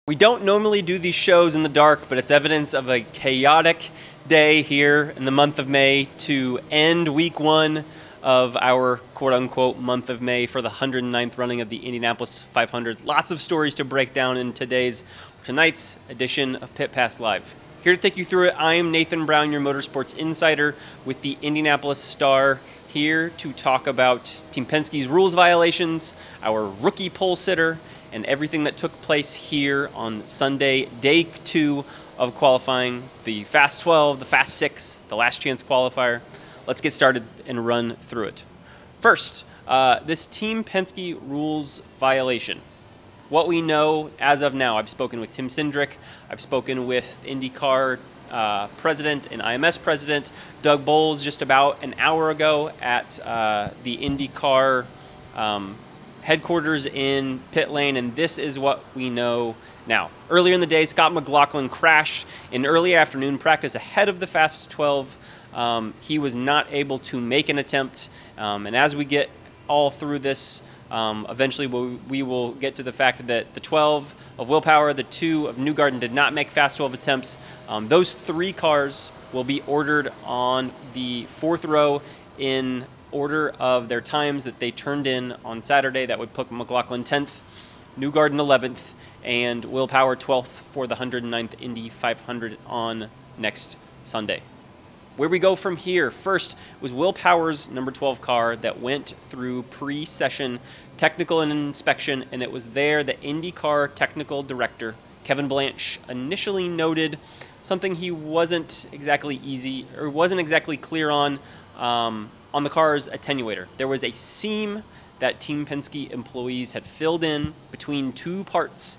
We don't normally do these shows in the dark, but it's evidence of a chaotic day here in the month of May to end week one of our quote-unquote month of May for the 109th running of the Indianapolis 500. Lots of stories to break down in tonight's edition of Pit Pass Live. Here to take you through it, I am Nathan Brown, your motorsports insider with the Indianapolis Star, here to talk about Team Penske's rules violations, our rookie pole sitter, and everything that took place here on Sunday, day 2 of qualifying, the Fast 12, the Fast 6, the last chance qualifier. Let's get started and run through it. First, this Team Penske rules violation. What we know as of now, I've spoken with Tim Cindric, I've spoken with IndyCar president and IMS president Doug Bowles just about an hour ago at the IndyCar headquarters in pit lane, and this is what we know now. Earlier in the day, Scott McLaughlin crashed in early afternoon practice ahead of the Fast 12. He was not able to make an attempt, and as we get all through this, eventually we will get to the fact that the 12 of Willpower, the 2 of Newgarden did not make Fast 12 attempts. Those 3 cars will be ordered on the 4th row in order of their times that they turned in on Saturday. That would put McLaughlin 10th, Newgarden 11th, and Willpower 12th for the 109th Indy 500 on next Sunday. Where we go from here, first was Willpower's number 12 car that went through pre-session technical and inspection, and it was there that IndyCar technical director Kevin Blanche initially noted something he wasn't exactly clear on the car's attenuator. There was a seam that Team Penske employees had filled in between 2 parts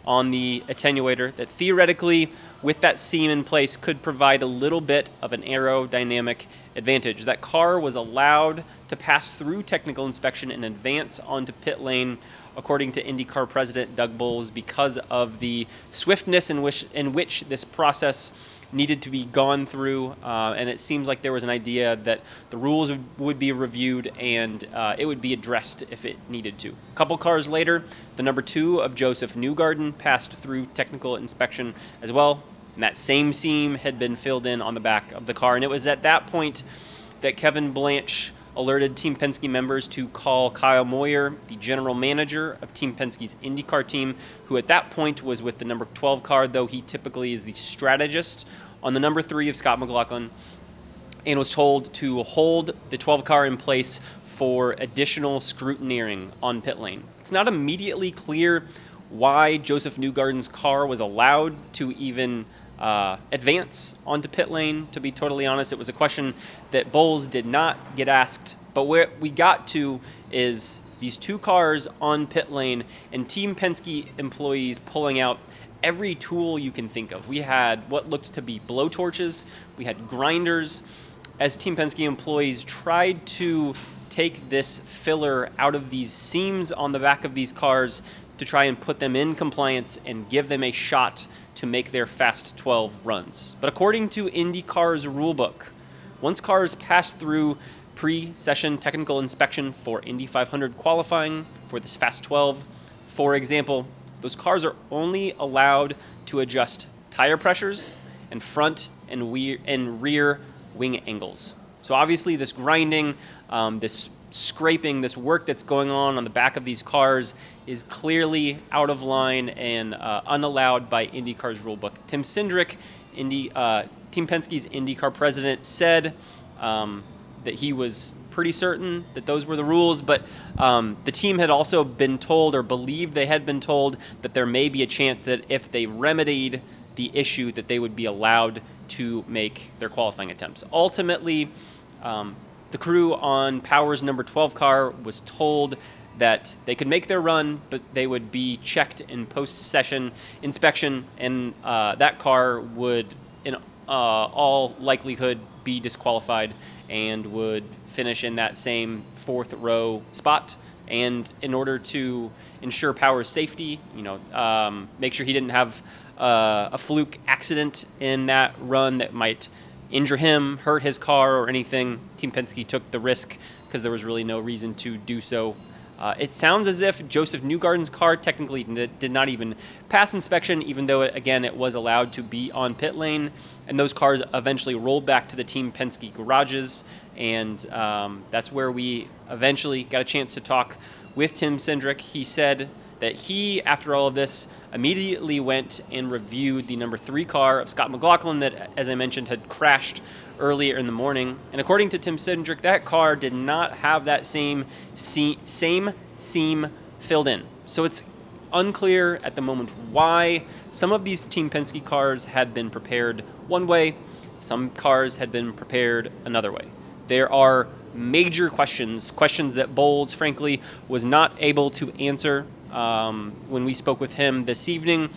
on the attenuator that theoretically, with that seam in place, could provide a little bit of an aerodynamic advantage. That car was allowed to pass through technical inspection and advance onto pit lane, according to IndyCar president Doug Bowles, because of the swiftness in which this process needed to be gone through, and it seems like there was an idea that the rules would be reviewed and it would be addressed if it needed to. A couple cars later, the number 2 of Joseph Newgarden passed through technical inspection as well, and that same seam had been filled in on the back of the car, and it was at that point that Kevin Blanche alerted Team Penske members to call Kyle Moyer, the general manager of Team Penske's IndyCar team, who at that point was with the number 12 car, though he typically is the strategist on the number 3 of Scott McLaughlin, and was told to hold the 12 car in place for additional scrutineering on pit lane. It's not immediately clear why Joseph Newgarden's car was allowed to even advance onto pit lane. To be totally honest, it was a question that Bowles did not get asked, but where we got to is these 2 cars on pit lane and Team Penske employees pulling out every tool you can think of. We had what looked to be blowtorches, we had grinders, as Team Penske employees tried to take this filler out of these seams on the back of these cars to try and put them in compliance and give them a shot to make their Fast 12 runs. But according to IndyCar's rulebook, once cars pass through pre-session technical inspection for Indy 500 qualifying for this Fast 12, for example, those cars are only allowed to adjust tire pressures and front and rear wing angles. So obviously this grinding, this scraping, this work that's going on the back of these cars is clearly out of line and unallowed by IndyCar's rulebook. Tim Cindric, Team Penske's IndyCar president, said that he was pretty certain that those were the rules, but the team had also been told, or believed they had been told, that there may be a chance that if they remedied the issue that they would be allowed to make their qualifying attempts. Ultimately, the crew on Power's number 12 car was told that they could make their run, but they would be checked in post-session inspection, and that car would, in all likelihood, be disqualified and would finish in that same 4th row spot. And in order to ensure Power's safety, make sure he didn't have a fluke accident in that run that might injure him, hurt his car, or anything, Team Penske took the risk because there was really no reason to do so It sounds as if Joseph Newgarden's car technically did not even pass inspection, even though, it was allowed to be on pit lane. And those cars eventually rolled back to the Team Penske garages. And that's where we eventually got a chance to talk with Tim Cindric. He said that he, after all of this, immediately went and reviewed the number 3 car of Scott McLaughlin that, as I mentioned, had crashed earlier in the morning. And according to Tim Cindric, that car did not have that same seam filled in. So it's unclear at the moment why some of these Team Penske cars had been prepared one way, some cars had been prepared another way. There are major questions that Bowles, frankly, was not able to answer when we spoke with him this evening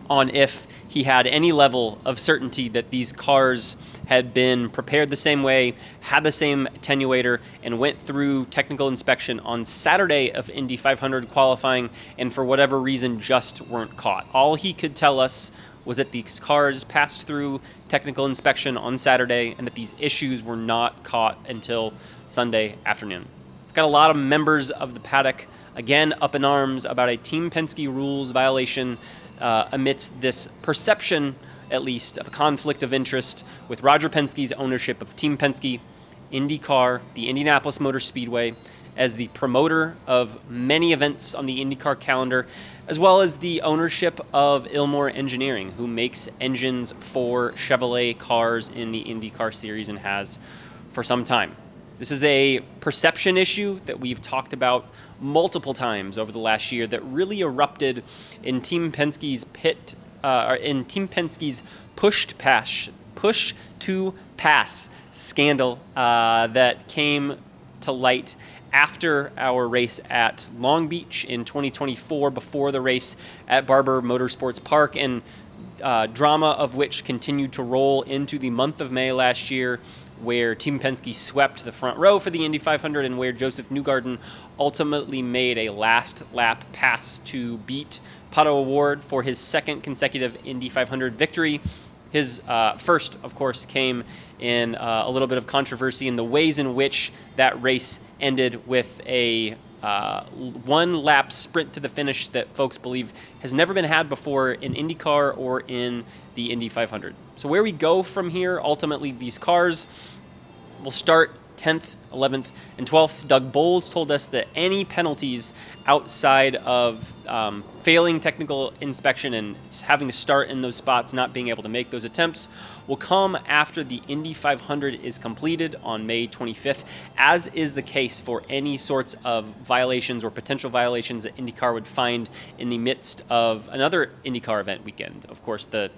on if he had any level of certainty that these cars had been prepared the same way, had the same attenuator, and went through technical inspection on Saturday of Indy 500 qualifying, and for whatever reason just weren't caught. All he could tell us was that these cars passed through technical inspection on Saturday and that these issues were not caught until Sunday afternoon. It's got a lot of members of the paddock, again, up in arms about a Team Penske rules violation amidst this perception, at least, of a conflict of interest with Roger Penske's ownership of Team Penske, IndyCar, the Indianapolis Motor Speedway, as the promoter of many events on the IndyCar calendar, as well as the ownership of Ilmor Engineering, who makes engines for Chevrolet cars in the IndyCar series and has for some time. This is a perception issue that we've talked about multiple times over the last year that really erupted in Team Penske's push to pass scandal that came to light after our race at Long Beach in 2024, before the race at Barber Motorsports Park, and drama of which continued to roll into the month of May last year, where Team Penske swept the front row for the Indy 500 and where Joseph Newgarden ultimately made a last lap pass to beat Pato O'Ward for his second consecutive Indy 500 victory. His first, of course, came in a little bit of controversy in the ways in which that race ended with a one-lap sprint to the finish that folks believe has never been had before in IndyCar or in the Indy 500. So where we go from here, ultimately, these cars will start 10th, 11th, and 12th. Doug Bowles told us that any penalties outside of failing technical inspection and having to start in those spots, not being able to make those attempts, will come after the Indy 500 is completed on May 25th, as is the case for any sorts of violations or potential violations that IndyCar would find in the midst of another IndyCar event weekend. Of course, the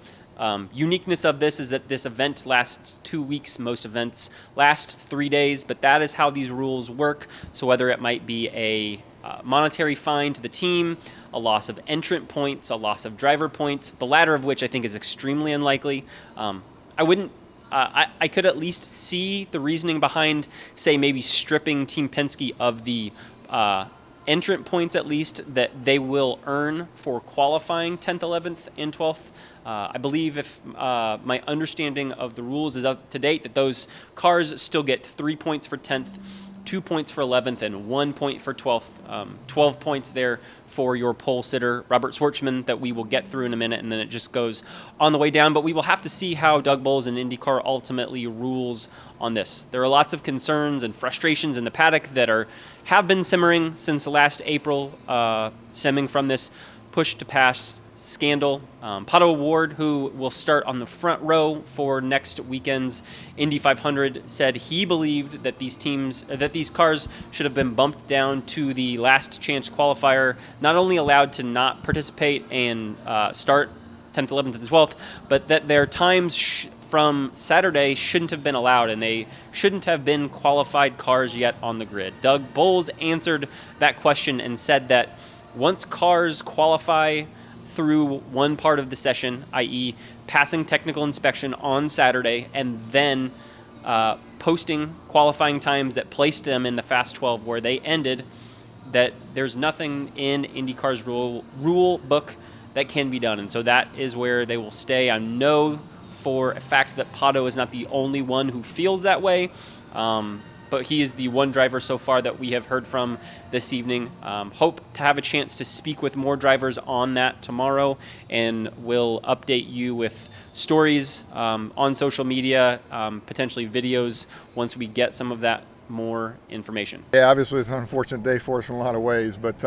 uniqueness of this is that this event lasts 2 weeks. Most events last 3 days, but that is how these rules work. So whether it might be a monetary fine to the team, a loss of entrant points, a loss of driver points, the latter of which I think is extremely unlikely. I could at least see the reasoning behind, say, maybe stripping Team Penske of the entrant points, at least, that they will earn for qualifying 10th, 11th, and 12th. I believe, if my understanding of the rules is up to date, that those cars still get 3 points for 10th, 2 points for 11th, and 1 point for 12th. 12 points there for your pole sitter, Robert Shwartzman, that we will get through in a minute, and then it just goes on the way down. But we will have to see how Doug Bowles and IndyCar ultimately rules on this. There are lots of concerns and frustrations in the paddock that have been simmering since last April, stemming from this push to pass scandal. Pato O'Ward, who will start on the front row for next weekend's Indy 500, said he believed that these cars should have been bumped down to the last chance qualifier, not only allowed to not participate and start 10th, 11th, and 12th, but that their times from Saturday shouldn't have been allowed, and they shouldn't have been qualified cars yet on the grid. Doug Bowles answered that question and said that once cars qualify through one part of the session, i.e. passing technical inspection on Saturday and then posting qualifying times that placed them in the Fast 12 where they ended, that there's nothing in IndyCar's rule book that can be done. And so that is where they will stay. I know for a fact that Pato is not the only one who feels that way, but he is the one driver so far that we have heard from this evening. Hope to have a chance to speak with more drivers on that tomorrow, and we'll update you with stories on social media, potentially videos, once we get some of that more information. Yeah, obviously it's an unfortunate day for us in a lot of ways, but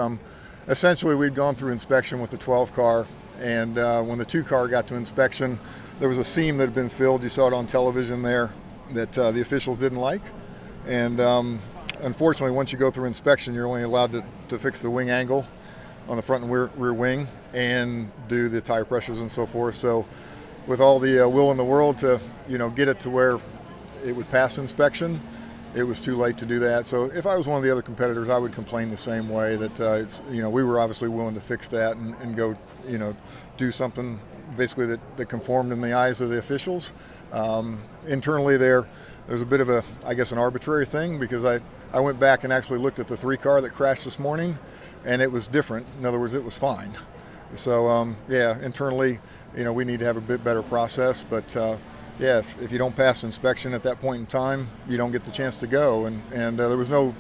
essentially we'd gone through inspection with the 12 car, and when the 2 car got to inspection, there was a seam that had been filled. You saw it on television there, that the officials didn't like. And unfortunately, once you go through inspection, you're only allowed to fix the wing angle on the front and rear wing and do the tire pressures and so forth. So with all the will in the world to get it to where it would pass inspection, it was too late to do that. So if I was one of the other competitors, I would complain the same way, that we were obviously willing to fix that and go do something basically that conformed in the eyes of the officials. Internally there's a bit of an arbitrary thing, because I went back and actually looked at the 3 car that crashed this morning, and it was different. In other words, it was fine. So internally, we need to have a bit better process, but if you don't pass inspection at that point in time, you don't get the chance to go. And there was no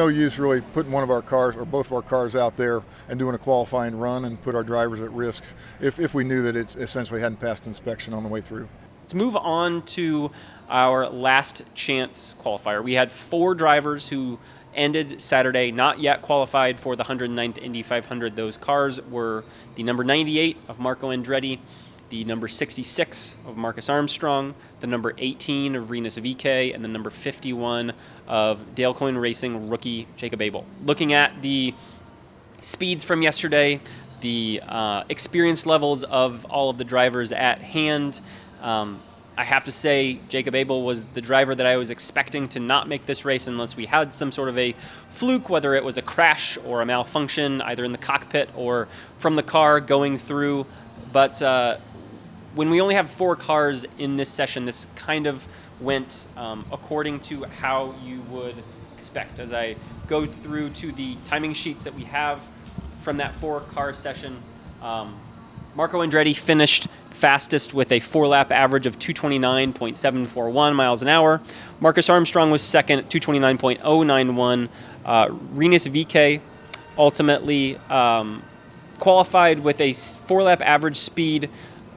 use really putting one of our cars or both of our cars out there and doing a qualifying run and put our drivers at risk if we knew that it essentially hadn't passed inspection on the way through. Let's move on to our last chance qualifier. We had 4 drivers who ended Saturday not yet qualified for the 109th Indy 500. Those cars were the number 98 of Marco Andretti, the number 66 of Marcus Armstrong, the number 18 of Rinus VeeKay, and the number 51 of Dale Coyne Racing rookie Jacob Abel. Looking at the speeds from yesterday, the experience levels of all of the drivers at hand, I have to say Jacob Abel was the driver that I was expecting to not make this race unless we had some sort of a fluke, whether it was a crash or a malfunction, either in the cockpit or from the car going through. But when we only have 4 cars in this session, this kind of went according to how you would expect. As I go through to the timing sheets that we have from that 4-car session, Marco Andretti finished fastest with a 4-lap average of 229.741 miles an hour. Marcus Armstrong was second at 229.091. Rinus VeeKay ultimately qualified with a 4-lap average speed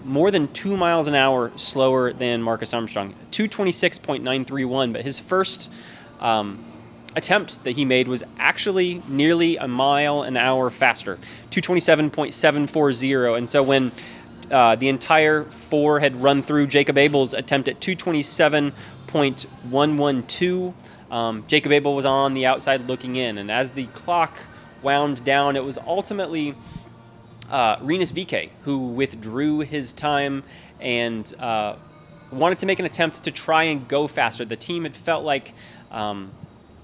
more than 2 miles an hour slower than Marcus Armstrong, 226.931. But his first attempt that he made was actually nearly a mile an hour faster, 227.740. And so when the entire 4 had run through, Jacob Abel's attempt at 227.112, Jacob Abel was on the outside looking in. And as the clock wound down, it was ultimately Rinus VeeKay who withdrew his time and wanted to make an attempt to try and go faster. The team had felt like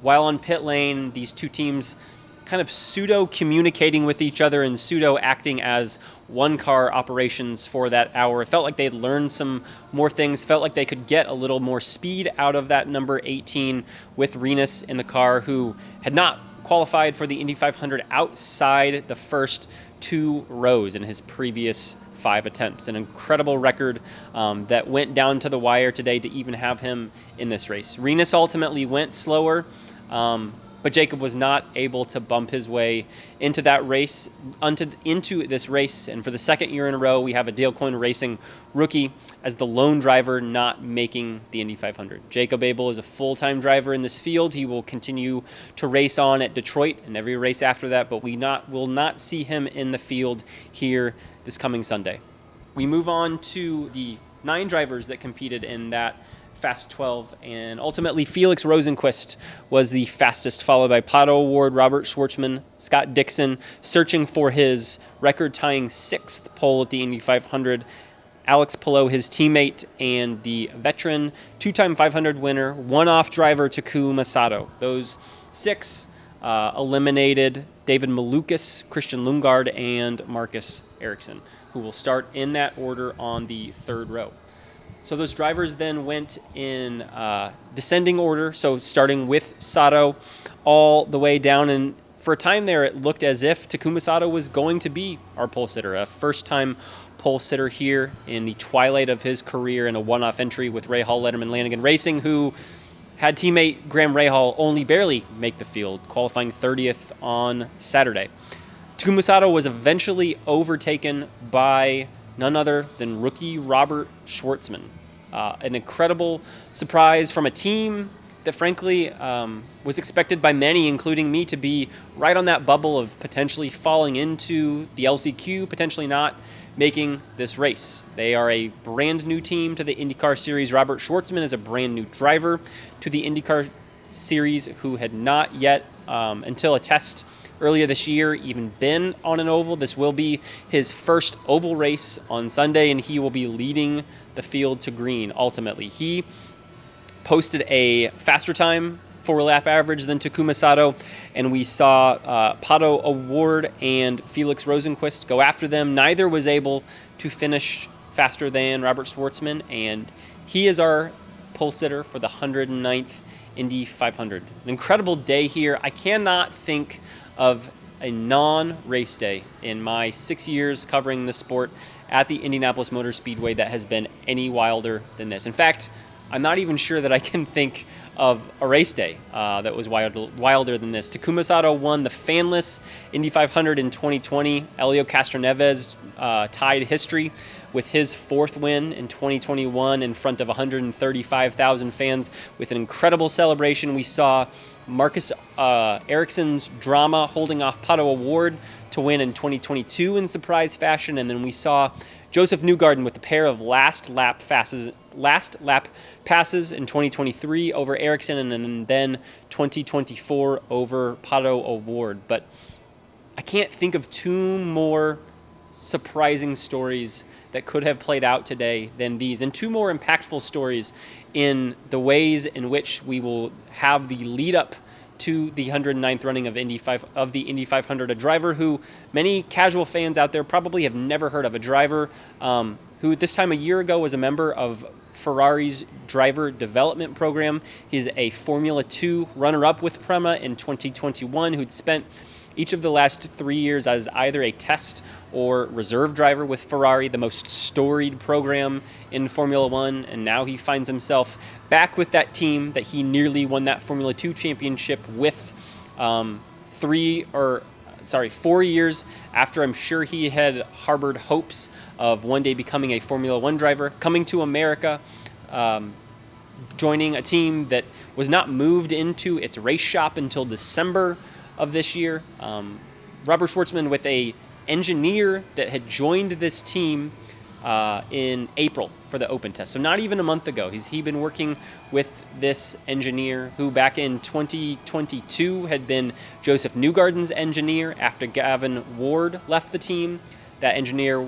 while on pit lane, these 2 teams kind of pseudo-communicating with each other and pseudo-acting as one-car operations for that hour. It felt like they'd learned some more things, felt like they could get a little more speed out of that number 18 with Rinus in the car, who had not qualified for the Indy 500 outside the first 2 rows in his previous 5 attempts. An incredible record that went down to the wire today to even have him in this race. Rinus ultimately went slower, but Jacob was not able to bump his way into that race, into this race. And for the second year in a row, we have a Dale Coyne Racing rookie as the lone driver not making the Indy 500. Jacob Abel is a full-time driver in this field. He will continue to race on at Detroit and every race after that, but we will not see him in the field here this coming Sunday. We move on to the 9 drivers that competed in that Fast 12, and ultimately Felix Rosenqvist was the fastest, followed by Pato Award, Robert Shwartzman, Scott Dixon, searching for his record-tying 6th pole at the Indy 500. Alex Palou, his teammate, and the veteran 2-time 500 winner, one-off driver Takuma Sato. Those 6 eliminated David Malukas, Christian Lundgaard, and Marcus Ericsson, who will start in that order on the 3rd row. So those drivers then went in descending order, so starting with Sato all the way down. And for a time there, it looked as if Takuma Sato was going to be our pole sitter, a first-time pole sitter here in the twilight of his career in a one-off entry with Ray Hall, Letterman, Lanigan Racing, who had teammate Graham Rahal only barely make the field, qualifying 30th on Saturday. Takuma Sato was eventually overtaken by none other than rookie Robert Shwartzman. An incredible surprise from a team that frankly was expected by many, including me, to be right on that bubble of potentially falling into the LCQ, potentially not making this race. They are a brand new team to the IndyCar Series. Robert Shwartzman is a brand new driver to the IndyCar Series who had not yet, until a test earlier this year, even been on an oval. This will be his first oval race on Sunday, and he will be leading the field to green ultimately. He posted a faster time for lap average than Takuma Sato, and we saw Pato O'Ward and Felix Rosenqvist go after them. Neither was able to finish faster than Robert Shwartzman, and he is our pole sitter for the 109th Indy 500. An incredible day here. I cannot think of a non-race day in my 6 years covering this sport at the Indianapolis Motor Speedway that has been any wilder than this. In fact, I'm not even sure that I can think of a race day that was wilder than this. Takuma Sato won the fanless Indy 500 in 2020. Helio Castroneves tied history with his fourth win in 2021 in front of 135,000 fans with an incredible celebration. We saw Marcus Ericsson's drama holding off Pato O'Ward to win in 2022 in surprise fashion, and then we saw Joseph Newgarden with a pair of last lap passes in 2023 over Ericsson, and then 2024 over Pato O'Ward. But I can't think of two more surprising stories that could have played out today than these, and two more impactful stories in the ways in which we will have the lead up to the 109th running of the Indy 500, a driver who many casual fans out there probably have never heard of, a driver who this time a year ago was a member of Ferrari's driver development program. He's a Formula 2 runner-up with Prema in 2021 who'd spent each of the last 3 years as either a test or reserve driver with Ferrari, the most storied program in Formula 1, and now he finds himself back with that team that he nearly won that Formula 2 championship with 4 years after I'm sure he had harbored hopes of one day becoming a Formula 1 driver, coming to America, joining a team that was not moved into its race shop until December of this year. Robert Shwartzman with a engineer that had joined this team in April for the open test. So not even a month ago. He'd been working with this engineer who back in 2022 had been Joseph Newgarden's engineer after Gavin Ward left the team. That engineer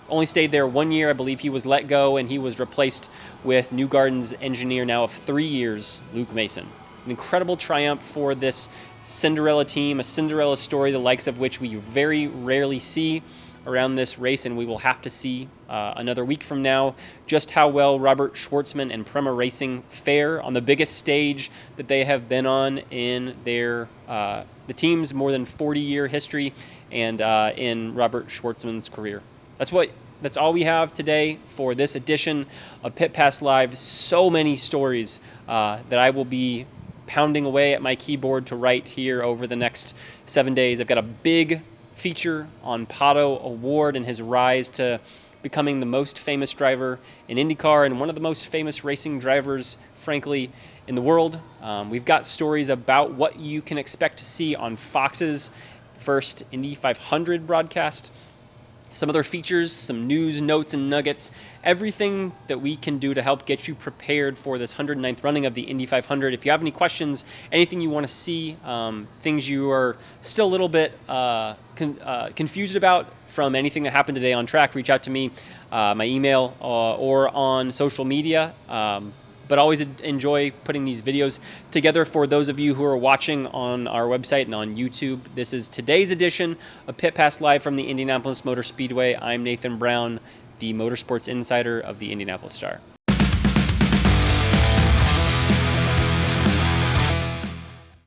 only stayed there 1 year. I believe he was let go, and he was replaced with Newgarden's engineer now of 3 years, Luke Mason. An incredible triumph for this Cinderella team, a Cinderella story, the likes of which we very rarely see around this race, and we will have to see another week from now just how well Robert Shwartzman and Prema Racing fare on the biggest stage that they have been on in their the team's more than 40-year history and in Robert Schwartzman's career. That's all we have today for this edition of Pit Pass Live. So many stories that I will be pounding away at my keyboard to write here over the next 7 days. I've got a big feature on Pato O'Ward and his rise to becoming the most famous driver in IndyCar and one of the most famous racing drivers, frankly, in the world. We've got stories about what you can expect to see on Fox's first Indy 500 broadcast. Some other features, some news, notes, and nuggets, everything that we can do to help get you prepared for this 109th running of the Indy 500. If you have any questions, anything you want to see, things you are still a little bit confused about from anything that happened today on track, reach out to me, my email, or on social media. But always enjoy putting these videos together for those of you who are watching on our website and on YouTube. This is today's edition of Pit Pass Live from the Indianapolis Motor Speedway. I'm Nathan Brown, the Motorsports Insider of the Indianapolis Star.